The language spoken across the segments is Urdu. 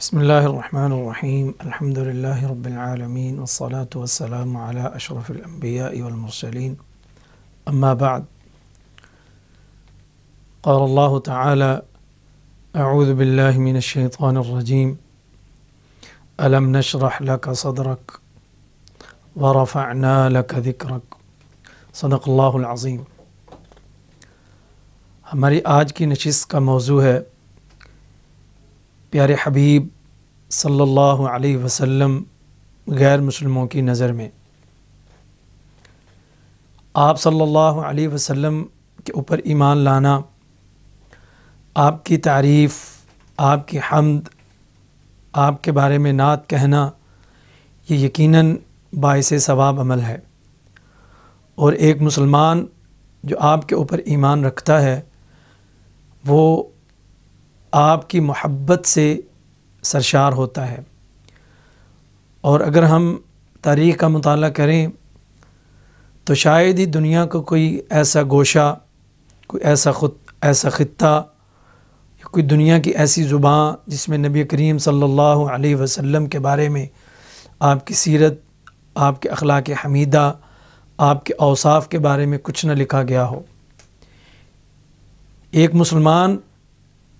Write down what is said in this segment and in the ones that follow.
بسم اللہ الرحمن الرحیم الحمد للہ رب العالمین والصلاة والسلام علی اشرف الانبیاء والمرسلین اما بعد قال اللہ تعالی اعوذ باللہ من الشیطان الرجیم الم نشرح لک صدرک ورفعنا لک ذکرک صدق اللہ العظیم۔ ہماری آج کی نشست کا موضوع ہے پیارے حبیب صلی اللہ علیہ وسلم غیر مسلموں کی نظر میں۔ آپ صلی اللہ علیہ وسلم کے اوپر ایمان لانا، آپ کی تعریف، آپ کی حمد، آپ کے بارے میں نعت کہنا، یہ یقیناً باعث ثواب عمل ہے، اور ایک مسلمان جو آپ کے اوپر ایمان رکھتا ہے وہ آپ کی محبت سے سرشار ہوتا ہے۔ اور اگر ہم تاریخ کا مطالعہ کریں تو شاید ہی دنیا کا کوئی ایسا گوشہ، کوئی ایسا خطہ یا کوئی دنیا کی ایسی زبان جس میں نبی کریم صلی اللہ علیہ وسلم کے بارے میں، آپ کی سیرت، آپ کے اخلاق حمیدہ، آپ کے اوصاف کے بارے میں کچھ نہ لکھا گیا ہو۔ ایک مسلمان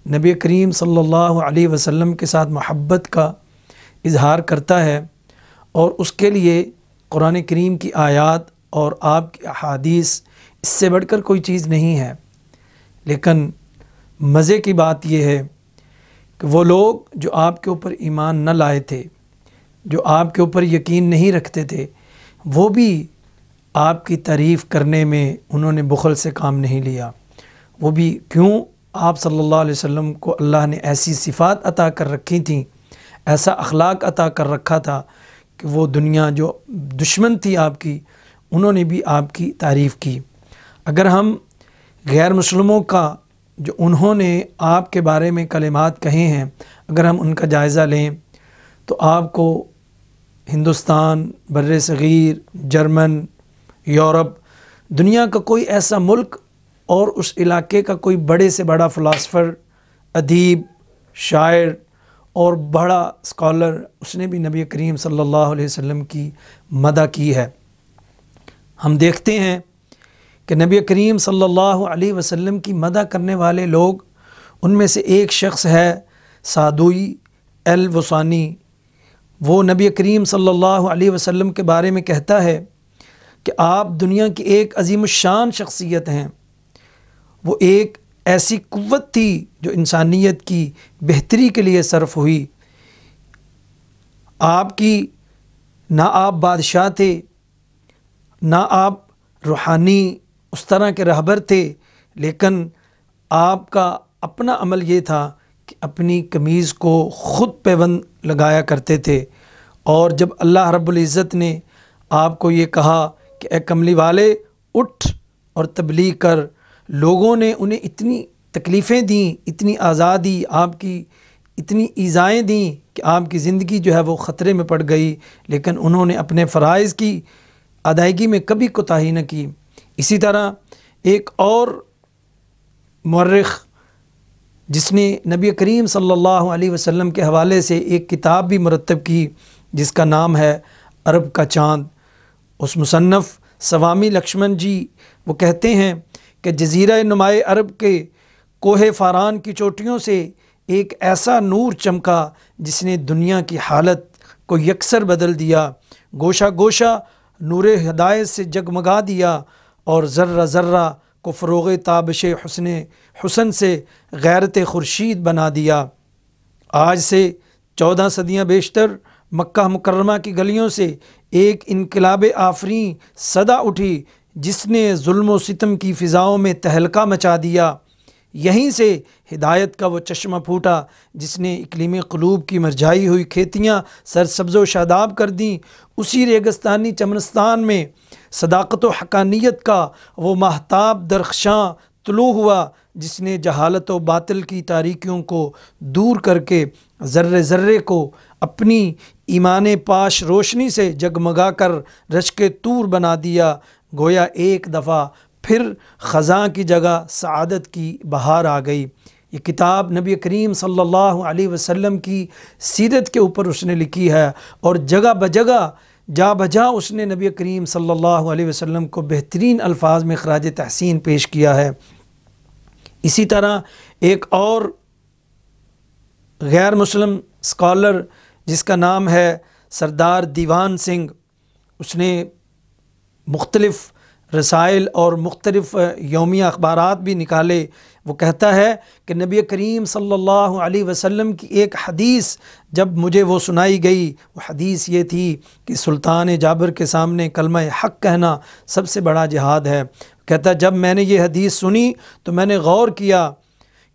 نبی کریم صلی اللہ علیہ وسلم کے ساتھ محبت کا اظہار کرتا ہے، اور اس کے لیے قرآن کریم کی آیات اور آپ کی احادیث اس سے بڑھ کر کوئی چیز نہیں ہے۔ لیکن مزے کی بات یہ ہے کہ وہ لوگ جو آپ کے اوپر ایمان نہ لائے تھے، جو آپ کے اوپر یقین نہیں رکھتے تھے، وہ بھی آپ کی تعریف کرنے میں انہوں نے بخل سے کام نہیں لیا۔ وہ بھی کیوں؟ آپ صلی اللہ علیہ وسلم کو اللہ نے ایسی صفات عطا کر رکھی تھیں، ایسا اخلاق عطا کر رکھا تھا کہ وہ دنیا جو دشمن تھی آپ کی، انہوں نے بھی آپ کی تعریف کی۔ اگر ہم غیر مسلموں کا جو انہوں نے آپ کے بارے میں کلمات کہے ہیں، اگر ہم ان کا جائزہ لیں تو آپ کو ہندوستان، بر صغیر، جرمن، یورپ، دنیا کا کوئی ایسا ملک اور اس علاقے کا کوئی بڑے سے بڑا فلاسفر، ادیب، شاعر اور بڑا اسکالر، اس نے بھی نبی کریم صلی اللہ علیہ وسلم کی مدح کی ہے۔ ہم دیکھتے ہیں کہ نبی کریم صلی اللہ علیہ وسلم کی مدح کرنے والے لوگ، ان میں سے ایک شخص ہے سعدی الوسانی۔ وہ نبی کریم صلی اللہ علیہ وسلم کے بارے میں کہتا ہے کہ آپ دنیا کی ایک عظیم الشان شخصیت ہیں۔ وہ ایک ایسی قوت تھی جو انسانیت کی بہتری کے لیے صرف ہوئی۔ آپ کی نہ آپ بادشاہ تھے، نہ آپ روحانی اس طرح کے رہبر تھے، لیکن آپ کا اپنا عمل یہ تھا کہ اپنی قمیض کو خود پیوند لگایا کرتے تھے۔ اور جب اللہ رب العزت نے آپ کو یہ کہا کہ اے کملی والے اٹھ اور تبلیغ کر، لوگوں نے انہیں اتنی تکلیفیں دیں، اتنی آزادی، آپ کی اتنی ایذائیں دیں کہ آپ کی زندگی جو ہے وہ خطرے میں پڑ گئی، لیکن انہوں نے اپنے فرائض کی ادائیگی میں کبھی کوتاہی نہ کی۔ اسی طرح ایک اور مورخ جس نے نبی کریم صلی اللہ علیہ وسلم کے حوالے سے ایک کتاب بھی مرتب کی جس کا نام ہے عرب کا چاند، اس مصنف سوامی لکشمن جی وہ کہتے ہیں کہ جزیرہ نمائے عرب کے کوہ فاران کی چوٹیوں سے ایک ایسا نور چمکا جس نے دنیا کی حالت کو یکسر بدل دیا، گوشہ گوشہ نور ہدایت سے جگمگا دیا، اور ذرہ ذرہ کو فروغ تابش حسن سے غیرت خورشید بنا دیا۔ آج سے 14 صدیاں بیشتر مکہ مکرمہ کی گلیوں سے ایک انقلاب آفریں صدا اٹھی جس نے ظلم و ستم کی فضاؤں میں تہلکہ مچا دیا۔ یہیں سے ہدایت کا وہ چشمہ پھوٹا جس نے اقلیم قلوب کی مرجھائی ہوئی کھیتیاں سرسبز و شاداب کر دیں۔ اسی ریگستانی چمنستان میں صداقت و حقانیت کا وہ ماہتاب درخشاں طلوع ہوا جس نے جہالت و باطل کی تاریکیوں کو دور کر کے ذرے ذرے کو اپنی ایمان پاش روشنی سے جگمگا کر رشک طور بنا دیا۔ گویا ایک دفعہ پھر خزاں کی جگہ سعادت کی بہار آ گئی۔ یہ کتاب نبی کریم صلی اللہ علیہ وسلم کی سیرت کے اوپر اس نے لکھی ہے، اور جگہ بجگہ جا بجا اس نے نبی کریم صلی اللہ علیہ وسلم کو بہترین الفاظ میں خراج تحسین پیش کیا ہے۔ اسی طرح ایک اور غیر مسلم اسکالر جس کا نام ہے سردار دیوان سنگھ، اس نے مختلف رسائل اور مختلف یومیہ اخبارات بھی نکالے۔ وہ کہتا ہے کہ نبی کریم صلی اللہ علیہ وسلم کی ایک حدیث جب مجھے وہ سنائی گئی، وہ حدیث یہ تھی کہ سلطان جابر کے سامنے کلمہ حق کہنا سب سے بڑا جہاد ہے۔ کہتا ہے جب میں نے یہ حدیث سنی تو میں نے غور کیا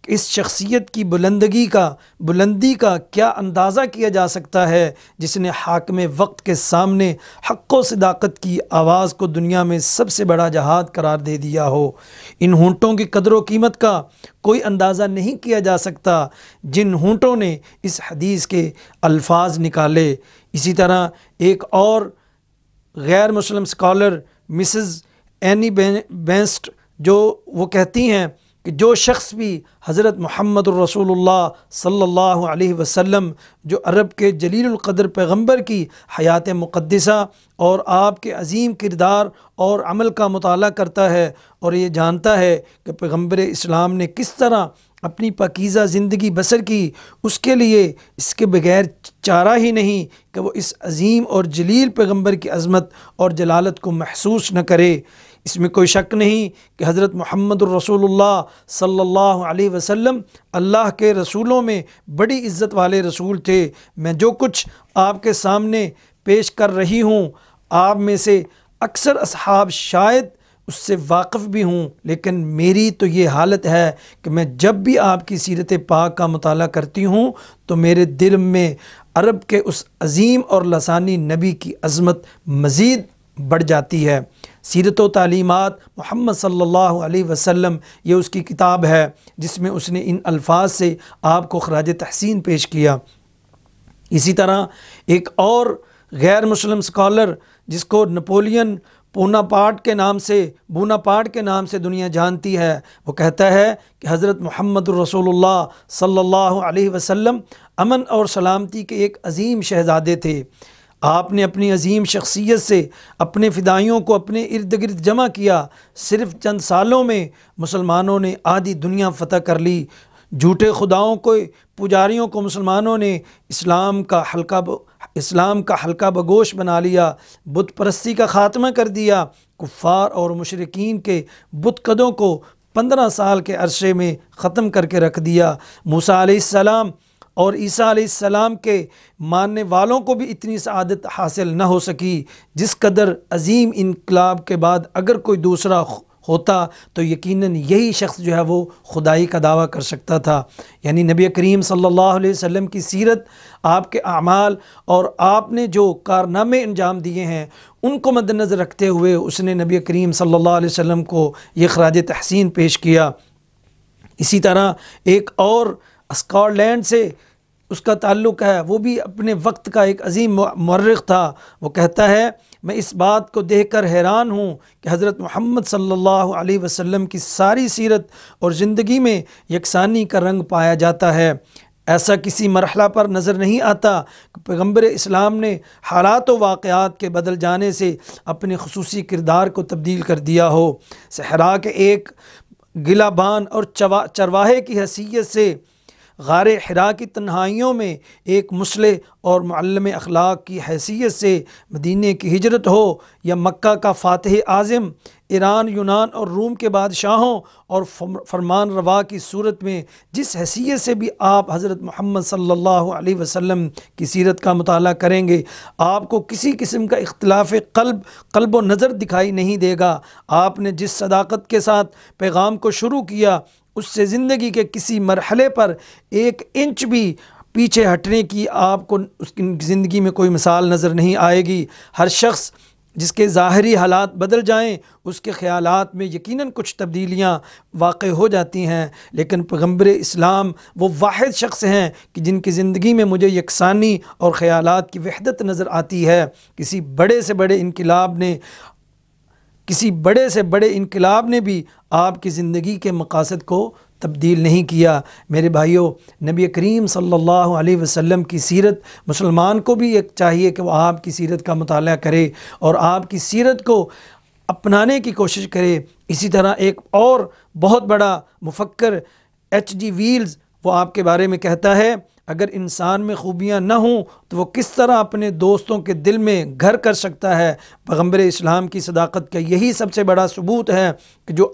کہ اس شخصیت کی بلندی کا کیا اندازہ کیا جا سکتا ہے جس نے حاکم وقت کے سامنے حق و صداقت کی آواز کو دنیا میں سب سے بڑا جہاد قرار دے دیا ہو۔ ان ہونٹوں کی قدر و قیمت کا کوئی اندازہ نہیں کیا جا سکتا جن ہونٹوں نے اس حدیث کے الفاظ نکالے۔ اسی طرح ایک اور غیر مسلم اسکالر مسز اینی بینسٹ وہ کہتی ہیں کہ جو شخص بھی حضرت محمد الرسول اللہ صلی اللہ علیہ وسلم جو عرب کے جلیل القدر پیغمبر کی حیات مقدسہ اور آپ کے عظیم کردار اور عمل کا مطالعہ کرتا ہے اور یہ جانتا ہے کہ پیغمبر اسلام نے کس طرح اپنی پاکیزہ زندگی بسر کی، اس کے لیے اس کے بغیر چارہ ہی نہیں کہ وہ اس عظیم اور جلیل پیغمبر کی عظمت اور جلالت کو محسوس نہ کرے۔ اس میں کوئی شک نہیں کہ حضرت محمد الرسول اللہ صلی اللہ علیہ وسلم اللہ کے رسولوں میں بڑی عزت والے رسول تھے۔ میں جو کچھ آپ کے سامنے پیش کر رہی ہوں، آپ میں سے اکثر اصحاب شاید اس سے واقف بھی ہوں، لیکن میری تو یہ حالت ہے کہ میں جب بھی آپ کی سیرت پاک کا مطالعہ کرتی ہوں تو میرے دل میں عرب کے اس عظیم اور لسانی نبی کی عظمت مزید بڑھ جاتی ہے۔ سیرت و تعلیمات محمد صلی اللہ علیہ وسلم یہ اس کی کتاب ہے جس میں اس نے ان الفاظ سے آپ کو خراج تحسین پیش کیا۔ اسی طرح ایک اور غیر مسلم اسکالر جس کو نپولین بوناپارٹ کے نام سے دنیا جانتی ہے، وہ کہتا ہے کہ حضرت محمد الرسول اللہ صلی اللہ علیہ وسلم امن اور سلامتی کے ایک عظیم شہزادے تھے۔ آپ نے اپنی عظیم شخصیت سے اپنے فدائیوں کو اپنے ارد گرد جمع کیا۔ صرف چند سالوں میں مسلمانوں نے آدھی دنیا فتح کر لی۔ جھوٹے خداؤں کو پجاریوں کو مسلمانوں نے اسلام کا حلقہ بگوش بنا لیا، بت پرستی کا خاتمہ کر دیا، کفار اور مشرکین کے بت قدوں کو 15 سال کے عرصے میں ختم کر کے رکھ دیا۔ موسیٰ علیہ السلام اور عیسیٰ علیہ السلام کے ماننے والوں کو بھی اتنی سعادت حاصل نہ ہو سکی جس قدر عظیم انقلاب کے بعد اگر کوئی دوسرا ہوتا تو یقیناً یہی شخص جو ہے وہ خدائی کا دعویٰ کر سکتا تھا۔ یعنی نبی کریم صلی اللہ علیہ وسلم کی سیرت، آپ کے اعمال اور آپ نے جو کارنامے انجام دیے ہیں ان کو مد نظر رکھتے ہوئے اس نے نبی کریم صلی اللہ علیہ وسلم کو یہ خراج تحسین پیش کیا۔ اسی طرح ایک اور اسکاٹ لینڈ سے اس کا تعلق ہے، وہ بھی اپنے وقت کا ایک عظیم مورخ تھا۔ وہ کہتا ہے میں اس بات کو دیکھ کر حیران ہوں کہ حضرت محمد صلی اللہ علیہ وسلم کی ساری سیرت اور زندگی میں یکسانی کا رنگ پایا جاتا ہے۔ ایسا کسی مرحلہ پر نظر نہیں آتا کہ پیغمبر اسلام نے حالات و واقعات کے بدل جانے سے اپنے خصوصی کردار کو تبدیل کر دیا ہو۔ صحرا کے ایک گلہ بان اور چرواہے کی حیثیت سے، غار حرا کی تنہائیوں میں ایک مصلح اور معلم اخلاق کی حیثیت سے مدینے کی ہجرت ہو، یا مکہ کا فاتح اعظم، ایران، یونان اور روم کے بادشاہوں اور فرمان روا کی صورت میں جس حیثیت سے بھی آپ حضرت محمد صلی اللہ علیہ وسلم کی سیرت کا مطالعہ کریں گے، آپ کو کسی قسم کا اختلاف قلب و نظر دکھائی نہیں دے گا۔ آپ نے جس صداقت کے ساتھ پیغام کو شروع کیا اس سے زندگی کے کسی مرحلے پر ایک انچ بھی پیچھے ہٹنے کی آپ کو اس کی زندگی میں کوئی مثال نظر نہیں آئے گی۔ ہر شخص جس کے ظاہری حالات بدل جائیں اس کے خیالات میں یقیناً کچھ تبدیلیاں واقع ہو جاتی ہیں، لیکن پیغمبر اسلام وہ واحد شخص ہیں کہ جن کی زندگی میں مجھے یکسانی اور خیالات کی وحدت نظر آتی ہے۔ کسی بڑے سے بڑے انقلاب نے بھی آپ کی زندگی کے مقاصد کو تبدیل نہیں کیا۔ میرے بھائیوں، نبی کریم صلی اللہ علیہ وسلم کی سیرت مسلمان کو بھی ایک چاہیے کہ وہ آپ کی سیرت کا مطالعہ کرے اور آپ کی سیرت کو اپنانے کی کوشش کرے۔ اسی طرح ایک اور بہت بڑا مفکر H.G. ویلز وہ آپ کے بارے میں کہتا ہے، اگر انسان میں خوبیاں نہ ہوں تو وہ کس طرح اپنے دوستوں کے دل میں گھر کر سکتا ہے؟ پیغمبر اسلام کی صداقت کا یہی سب سے بڑا ثبوت ہے کہ جو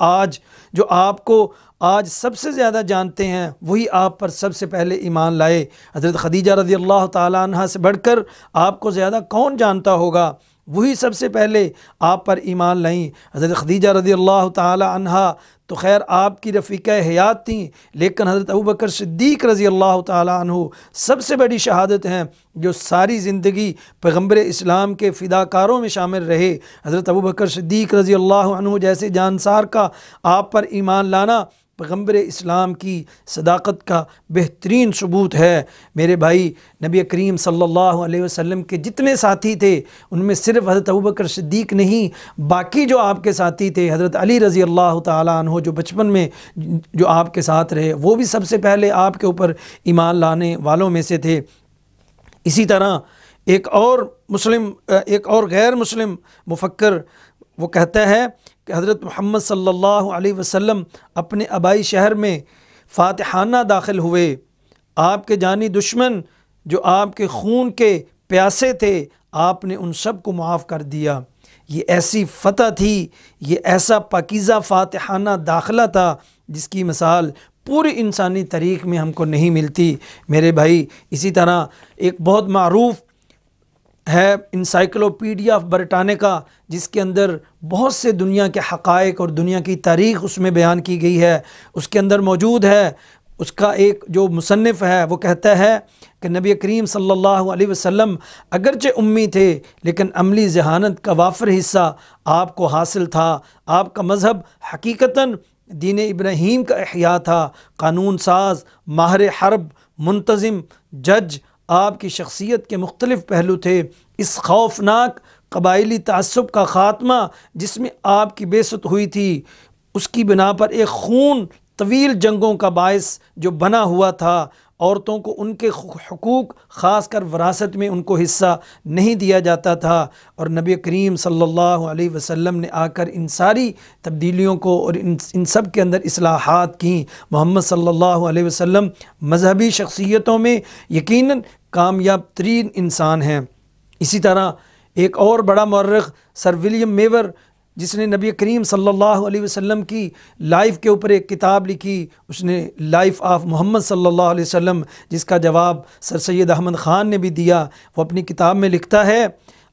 آپ کو آج سب سے زیادہ جانتے ہیں وہی آپ پر سب سے پہلے ایمان لائے۔ حضرت خدیجہ رضی اللہ تعالیٰ عنہ سے بڑھ کر آپ کو زیادہ کون جانتا ہوگا؟ وہی سب سے پہلے آپ پر ایمان لائیں۔ حضرت خدیجہ رضی اللہ تعالی عنہا تو خیر آپ کی رفیقہ حیات تھیں، لیکن حضرت ابوبکر صدیق رضی اللہ تعالی عنہ سب سے بڑی شہادت ہیں جو ساری زندگی پیغمبر اسلام کے فداکاروں میں شامل رہے۔ حضرت ابوبکر صدیق رضی اللہ عنہ جیسے جانسار کا آپ پر ایمان لانا پیغمبر اسلام کی صداقت کا بہترین ثبوت ہے۔ میرے بھائی، نبی کریم صلی اللہ علیہ وسلم کے جتنے ساتھی تھے ان میں صرف حضرت ابوبکر صدیق نہیں، باقی جو آپ کے ساتھی تھے، حضرت علی رضی اللہ تعالیٰ عنہ جو بچپن میں جو آپ کے ساتھ رہے، وہ بھی سب سے پہلے آپ کے اوپر ایمان لانے والوں میں سے تھے۔ اسی طرح ایک اور غیر مسلم مفکر وہ کہتا ہے کہ حضرت محمد صلی اللہ علیہ وسلم اپنے آبائی شہر میں فاتحانہ داخل ہوئے۔ آپ کے جانی دشمن جو آپ کے خون کے پیاسے تھے، آپ نے ان سب کو معاف کر دیا۔ یہ ایسی فتح تھی، یہ ایسا پاکیزہ فاتحانہ داخلہ تھا جس کی مثال پوری انسانی تاریخ میں ہم کو نہیں ملتی۔ میرے بھائی، اسی طرح ایک بہت معروف ہے انسائکلوپیڈیا آف برٹانیکا، جس کے اندر بہت سے دنیا کے حقائق اور دنیا کی تاریخ اس میں بیان کی گئی ہے۔ اس کے اندر موجود ہے، اس کا ایک جو مصنف ہے وہ کہتا ہے کہ نبی کریم صلی اللہ علیہ وسلم اگرچہ امی تھے لیکن عملی ذہانت کا وافر حصہ آپ کو حاصل تھا۔ آپ کا مذہب حقیقتاً دین ابراہیم کا احیاء تھا۔ قانون ساز، ماہر حرب، منتظم، جج، آپ کی شخصیت کے مختلف پہلو تھے۔ اس خوفناک قبائلی تعصب کا خاتمہ جس میں آپ کی بعثت ہوئی تھی، اس کی بنا پر ایک خون طویل جنگوں کا باعث جو بنا ہوا تھا۔ عورتوں کو ان کے حقوق، خاص کر وراثت میں ان کو حصہ نہیں دیا جاتا تھا، اور نبی کریم صلی اللہ علیہ وسلم نے آ کر ان ساری تبدیلیوں کو اور ان سب کے اندر اصلاحات کیں۔ محمد صلی اللہ علیہ وسلم مذہبی شخصیتوں میں یقیناً کامیاب ترین انسان ہیں۔ اسی طرح ایک اور بڑا مورخ سر ولیم میور، جس نے نبی کریم صلی اللہ علیہ وسلم کی لائف کے اوپر ایک کتاب لکھی، اس نے لائف آف محمد صلی اللہ علیہ وسلم، جس کا جواب سر سید احمد خان نے بھی دیا۔ وہ اپنی کتاب میں لکھتا ہے،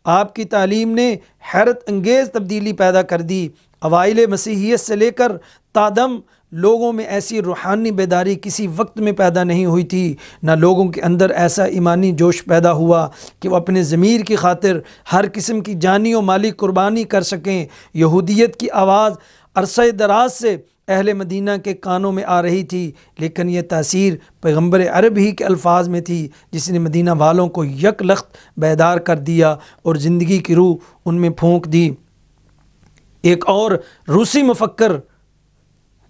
آپ کی تعلیم نے حیرت انگیز تبدیلی پیدا کر دی۔ اوائل مسیحیت سے لے کر تادم لوگوں میں ایسی روحانی بیداری کسی وقت میں پیدا نہیں ہوئی تھی، نہ لوگوں کے اندر ایسا ایمانی جوش پیدا ہوا کہ وہ اپنے ضمیر کی خاطر ہر قسم کی جانی و مالی قربانی کر سکیں۔ یہودیت کی آواز عرصہ دراز سے اہل مدینہ کے کانوں میں آ رہی تھی، لیکن یہ تاثیر پیغمبر عرب ہی کے الفاظ میں تھی جس نے مدینہ والوں کو یک لخت بیدار کر دیا اور زندگی کی روح ان میں پھونک دی۔ ایک اور روسی مفکر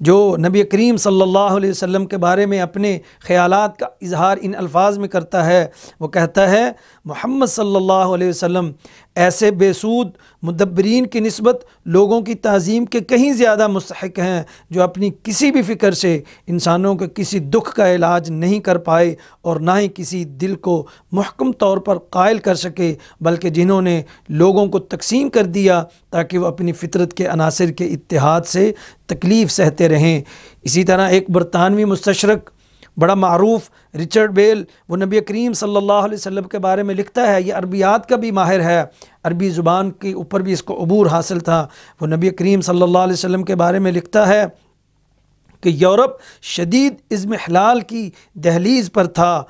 جو نبی کریم صلی اللہ علیہ وسلم کے بارے میں اپنے خیالات کا اظہار ان الفاظ میں کرتا ہے، وہ کہتا ہے، محمد صلی اللہ علیہ وسلم ایسے بے سود مدبرین کی نسبت لوگوں کی تعظیم کے کہیں زیادہ مستحق ہیں جو اپنی کسی بھی فکر سے انسانوں کے کسی دکھ کا علاج نہیں کر پائے اور نہ ہی کسی دل کو محکم طور پر قائل کر سکے، بلکہ جنہوں نے لوگوں کو تقسیم کر دیا تاکہ وہ اپنی فطرت کے عناصر کے اتحاد سے تکلیف سہتے رہیں۔ اسی طرح ایک برطانوی مستشرق بڑا معروف رچرڈ بیل، وہ نبی کریم صلی اللہ علیہ وسلم کے بارے میں لکھتا ہے، یہ عربیات کا بھی ماہر ہے، عربی زبان کے اوپر بھی اس کو عبور حاصل تھا۔ وہ نبی کریم صلی اللہ علیہ وسلم کے بارے میں لکھتا ہے کہ یورپ شدید اضمحلال کی دہلیز پر تھا،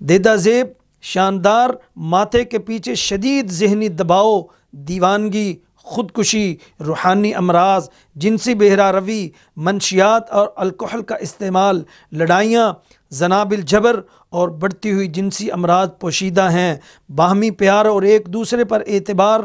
دیدہ زیب، شاندار ماتھے کے پیچھے شدید ذہنی دباؤ، دیوانگی، خودکشی، روحانی امراض، جنسی بہرہ روی، منشیات اور الکحل کا استعمال، لڑائیاں، ذناب الجبر اور بڑھتی ہوئی جنسی امراض پوشیدہ ہیں، باہمی پیار اور ایک دوسرے پر اعتبار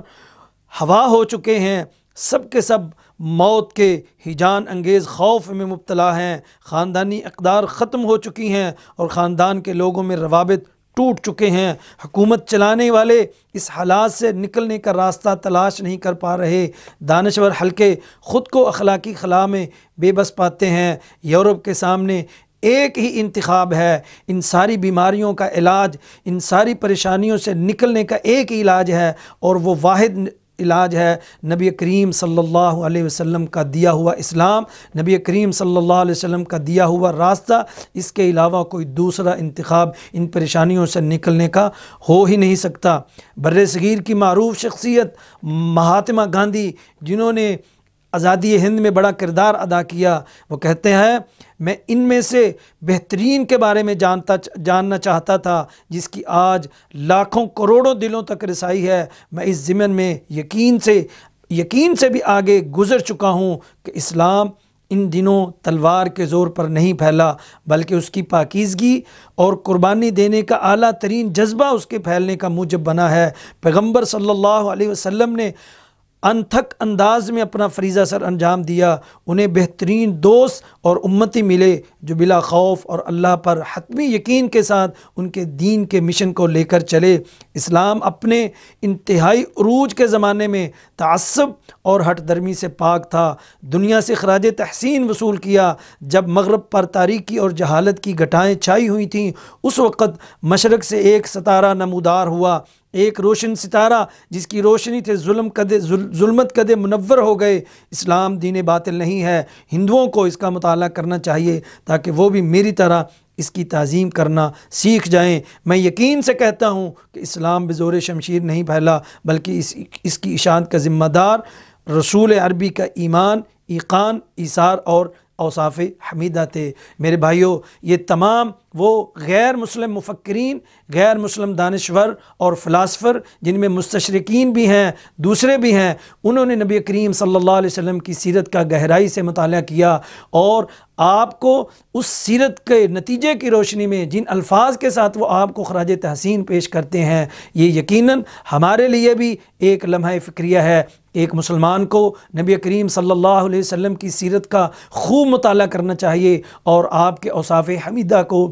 ہوا ہو چکے ہیں، سب کے سب موت کے ہیجان انگیز خوف میں مبتلا ہیں، خاندانی اقدار ختم ہو چکی ہیں اور خاندان کے لوگوں میں روابط ٹوٹ چکے ہیں۔ حکومت چلانے والے اس حالات سے نکلنے کا راستہ تلاش نہیں کر پا رہے۔ دانشور حلقے خود کو اخلاقی خلا میں بے بس پاتے ہیں۔ یورپ کے سامنے ایک ہی انتخاب ہے، ان ساری بیماریوں کا علاج، ان ساری پریشانیوں سے نکلنے کا ایک ہی علاج ہے، اور وہ واحد علاج ہے نبی کریم صلی اللہ علیہ وسلم کا دیا ہوا اسلام، نبی کریم صلی اللہ علیہ وسلم کا دیا ہوا راستہ۔ اس کے علاوہ کوئی دوسرا انتخاب ان پریشانیوں سے نکلنے کا ہو ہی نہیں سکتا۔ بر صغیر کی معروف شخصیت مہاتما گاندھی، جنہوں نے آزادی ہند میں بڑا کردار ادا کیا، وہ کہتے ہیں میں ان میں سے بہترین کے بارے میں جاننا چاہتا تھا جس کی آج لاکھوں کروڑوں دلوں تک رسائی ہے۔ میں اس ضمن میں یقین سے بھی آگے گزر چکا ہوں کہ اسلام ان دنوں تلوار کے زور پر نہیں پھیلا، بلکہ اس کی پاکیزگی اور قربانی دینے کا اعلیٰ ترین جذبہ اس کے پھیلنے کا موجب بنا ہے۔ پیغمبر صلی اللہ علیہ وسلم نے انتھک انداز میں اپنا فریضہ سر انجام دیا۔ انہیں بہترین دوست اور امتی ملے جو بلا خوف اور اللہ پر حتمی یقین کے ساتھ ان کے دین کے مشن کو لے کر چلے۔ اسلام اپنے انتہائی عروج کے زمانے میں تعصب اور ہٹ درمی سے پاک تھا۔ دنیا سے خراج تحسین وصول کیا جب مغرب پر تاریکی اور جہالت کی گھٹائیں چھائی ہوئی تھیں۔ اس وقت مشرق سے ایک ستارہ نمودار ہوا، ایک روشن ستارہ جس کی روشنی سے ظلمت کدے منور ہو گئے۔ اسلام دین باطل نہیں ہے۔ ہندوؤں کو اس کا مطالعہ کرنا چاہیے تاکہ وہ بھی میری طرح اس کی تعظیم کرنا سیکھ جائیں۔ میں یقین سے کہتا ہوں کہ اسلام بزور شمشیر نہیں پھیلا، بلکہ اس کی اشاعت کا ذمہ دار رسول عربی کا ایمان، ایقان، ایثار اور اوصاف حمیدہ تھے۔ میرے بھائیوں، یہ تمام وہ غیر مسلم مفکرین، غیر مسلم دانشور اور فلاسفر، جن میں مستشرقین بھی ہیں، دوسرے بھی ہیں، انہوں نے نبی کریم صلی اللہ علیہ وسلم کی سیرت کا گہرائی سے مطالعہ کیا، اور آپ کو اس سیرت کے نتیجے کی روشنی میں جن الفاظ کے ساتھ وہ آپ کو خراج تحسین پیش کرتے ہیں، یہ یقیناً ہمارے لیے بھی ایک لمحہ فکریہ ہے۔ ایک مسلمان کو نبی کریم صلی اللہ علیہ وسلم کی سیرت کا خوب مطالعہ کرنا چاہیے، اور آپ کے اوصاف حمیدہ کو،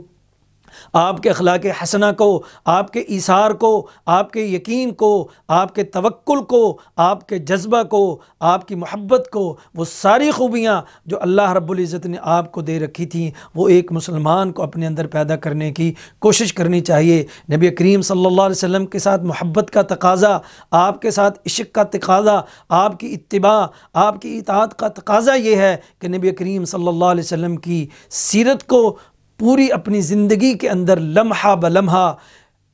آپ کے اخلاق حسنہ کو، آپ کے ایثار کو، آپ کے یقین کو، آپ کے توکل کو، آپ کے جذبہ کو، آپ کی محبت کو، وہ ساری خوبیاں جو اللہ رب العزت نے آپ کو دے رکھی تھیں، وہ ایک مسلمان کو اپنے اندر پیدا کرنے کی کوشش کرنی چاہیے۔ نبی کریم صلی اللہ علیہ وسلم کے ساتھ محبت کا تقاضا، آپ کے ساتھ عشق کا تقاضا، آپ کی اتباع، آپ کی اطاعت کا تقاضا یہ ہے کہ نبی کریم صلی اللہ علیہ وسلم کی سیرت کو پوری اپنی زندگی کے اندر لمحہ بلمحہ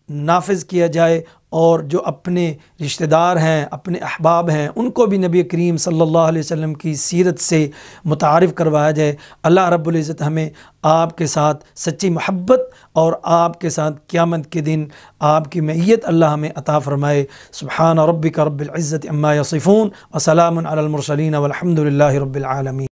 نافذ کیا جائے، اور جو اپنے رشتہ دار ہیں، اپنے احباب ہیں، ان کو بھی نبی کریم صلی اللہ علیہ وسلم کی سیرت سے متعارف کروایا جائے۔ اللہ رب العزت ہمیں آپ کے ساتھ سچی محبت اور آپ کے ساتھ قیامت کے دن آپ کی معیت اللہ ہمیں عطا فرمائے۔ سبحان ربک رب العزت عما یصفون وسلام علی المرسلین والحمد للہ رب العالمین۔